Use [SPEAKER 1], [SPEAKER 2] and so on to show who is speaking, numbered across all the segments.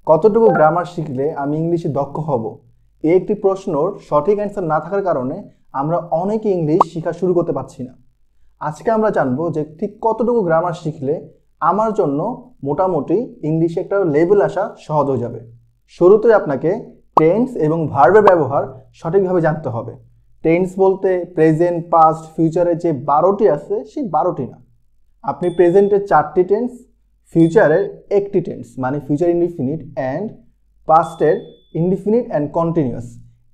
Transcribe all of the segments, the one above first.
[SPEAKER 1] কতটুকু গ্রামার শিখলে আমি ইংলিশে দক্ষ হব? এই একটি প্রশ্নর সঠিক অ্যান্সার না থাকার কারণে আমরা অনেকে ইংলিশ শেখা শুরু করতে পারছি না। আজকে আমরা জানবো যে ঠিক কতটুকু গ্রামার শিখলে আমার জন্য মোটামুটি ইংলিশে একটা লেভেল আসা সহজ হয়ে যাবে। শুরুতে আপনাকে টেন্স এবং ভার্বের ব্যবহার সঠিকভাবে জানতে হবে। টেন্স বলতে প্রেজেন্ট, পাস্ট, ফিউচারের যে 12টি আছে সেই 12টি না। আপনি প্রেজেন্টের 4টি টেন্স, ফিউচারের একটি টেন্স মানে ফিউচার ইনডিফিনিট অ্যান্ড পাস্টের ইনডিফিনিট অ্যান্ড কন্টিনিউয়াস,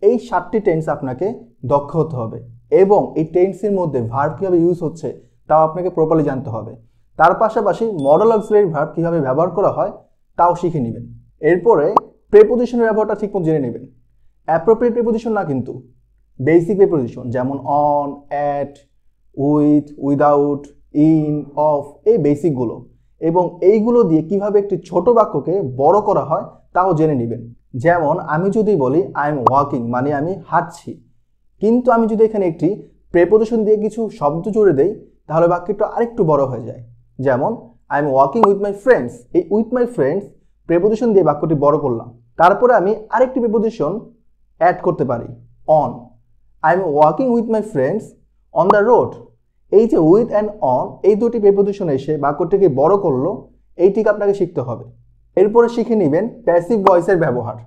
[SPEAKER 1] এই 7টি টেন্স আপনাকে দক্ষ হতে হবে এবং এই টেন্সের মধ্যে ভার্ব কীভাবে ইউজ হচ্ছে তাও আপনাকে প্রপারলি জানতে হবে। তার পাশাপাশি মডেল অক্সিলারি ভার্ব কীভাবে ব্যবহার করা হয় তাও শিখে নেবেন। এরপরে প্রিপোজিশনের ব্যবহারটা ঠিকমতো জেনে নেবেন। অ্যাপ্রোপ্রিয়েট প্রিপোজিশন না, কিন্তু বেসিক প্রিপোজিশন যেমন on, at, with, without, in, of, এই বেসিকগুলো এবং এইগুলো দিয়ে কিভাবে একটি ছোট বাক্যকে বড় করা হয় তাও জেনে নেবেন। যেমন আমি যদি বলি আই এম ওয়াকিং মানে আমি হাঁটছি, কিন্তু আমি যদি এখানে একটি প্রিপোজিশন দিয়ে কিছু শব্দ জুড়ে দেই তাহলে বাক্যটা আরেকটু বড় হয়ে যায়। যেমন I am walking with my friends, এই উইথ মাই ফ্রেন্ডস প্রিপোজিশন দিয়ে বাক্যটি বড় করলাম। তারপরে আমি আরেকটি প্রিপোজিশন অ্যাড করতে পারি, on. I am walking with my friends on the road, এই যে উইথ অ্যান্ড অন এই দুটি প্রিপোজিশন এসে বাক্যটিকে বড় করলো, এইটিকে আপনাকে শিখতে হবে। এরপরে শিখে নেবেন প্যাসিভ ভয়েসের ব্যবহার।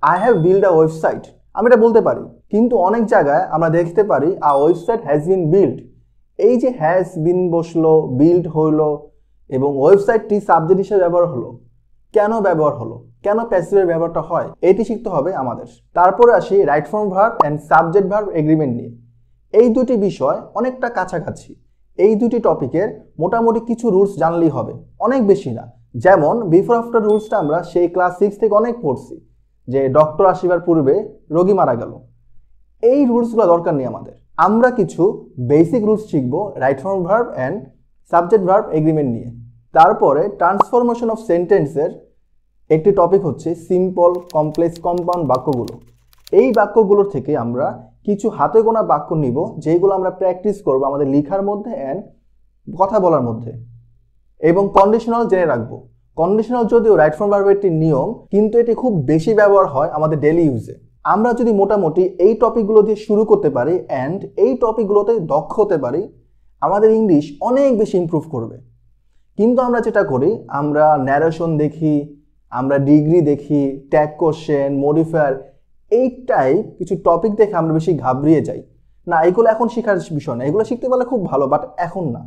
[SPEAKER 1] I have build a website, আমি এটা বলতে পারি, কিন্তু অনেক জায়গায় আমরা দেখতে পারি আ ওয়েবসাইট হ্যাজ বিন বিল্ড, এই যে হ্যাজ বিন বসলো, বিল্ড হইলো এবং ওয়েবসাইটটি সাবজেক্ট হিসেবে ব্যবহার হলো। কেন ব্যবহার হলো, কেন প্যাসিভের ব্যবহারটা হয়, এটি শিখতে হবে আমাদের। তারপরে আসি right form verb and subject verb agreement নিয়ে। এই দুটি বিষয় অনেকটা কাছাকাছি। এই দুটি টপিকের মোটামুটি কিছু রুলস জানলেই হবে, অনেক বেশি না। যেমন বিফোর আফটার রুলসটা আমরা সেই ক্লাস 6 থেকে অনেক পড়ছি, যে ডক্টর আসিবার পূর্বে রোগী মারা গেল। এই রুলসগুলো দরকার নেই আমাদের। আমরা কিছু বেসিক রুলস শিখব right form verb and subject verb agreement নিয়ে। তারপরে ট্রান্সফরমেশন অফ সেন্টেন্সের একটি টপিক হচ্ছে সিম্পল, কমপ্লেক্স, কম্পাউন্ড বাক্যগুলো। এই বাক্যগুলোর থেকে আমরা কিছু হাতে গোনা বাক্য নিব যেগুলো আমরা প্র্যাকটিস করব আমাদের লেখার মধ্যে অ্যান্ড কথা বলার মধ্যে। এবং কন্ডিশনাল জেনে রাখবো। কন্ডিশনাল যদিও রাইট ফর্ম ভার্বের একটি নিয়ম, কিন্তু এটি খুব বেশি ব্যবহার হয় আমাদের ডেইলি ইউজে। আমরা যদি মোটামুটি এই টপিকগুলো দিয়ে শুরু করতে পারি অ্যান্ড এই টপিকগুলোতে দক্ষ হতে পারি, আমাদের ইংলিশ অনেক বেশি ইমপ্রুভ করবে। কিন্তু আমরা যেটা করি, আমরা ন্যারেশন দেখি, আমরা ডিগ্রি দেখি, ট্যাগ কোশ্চেন, মডিফায়ার, এই টাইপ কিছু টপিক দেখে আমরা বেশি ঘাবড়িয়ে যাই। না, এগুলো এখন শেখার বিষয় না, এগুলো শিখতে পারলে খুব ভালো, বাট এখন না,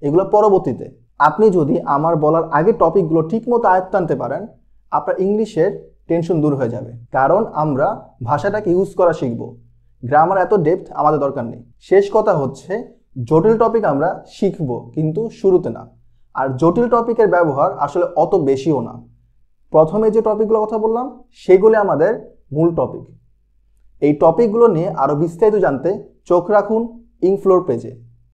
[SPEAKER 1] এগুলো পরবর্তীতে। আপনি যদি আমার বলার আগে টপিকগুলো ঠিকমতো আয়ত্ত আনতে পারেন, আপনার ইংলিশের টেনশন দূর হয়ে যাবে। কারণ আমরা ভাষাটাকে ইউজ করা শিখব। গ্রামার এত ডেপথ আমাদের দরকার নেই। শেষ কথা হচ্ছে, জটিল টপিক আমরা শিখব কিন্তু শুরুতে না। আর জটিল টপিকের ব্যবহার আসলে অত বেশিও না। প্রথমে যে টপিকগুলোর কথা বললাম সেগুলো আমাদের মূল টপিক। এই টপিকগুলো নিয়ে আরও বিস্তারিত জানতে চোখ রাখুন ইংফ্লোর পেজে।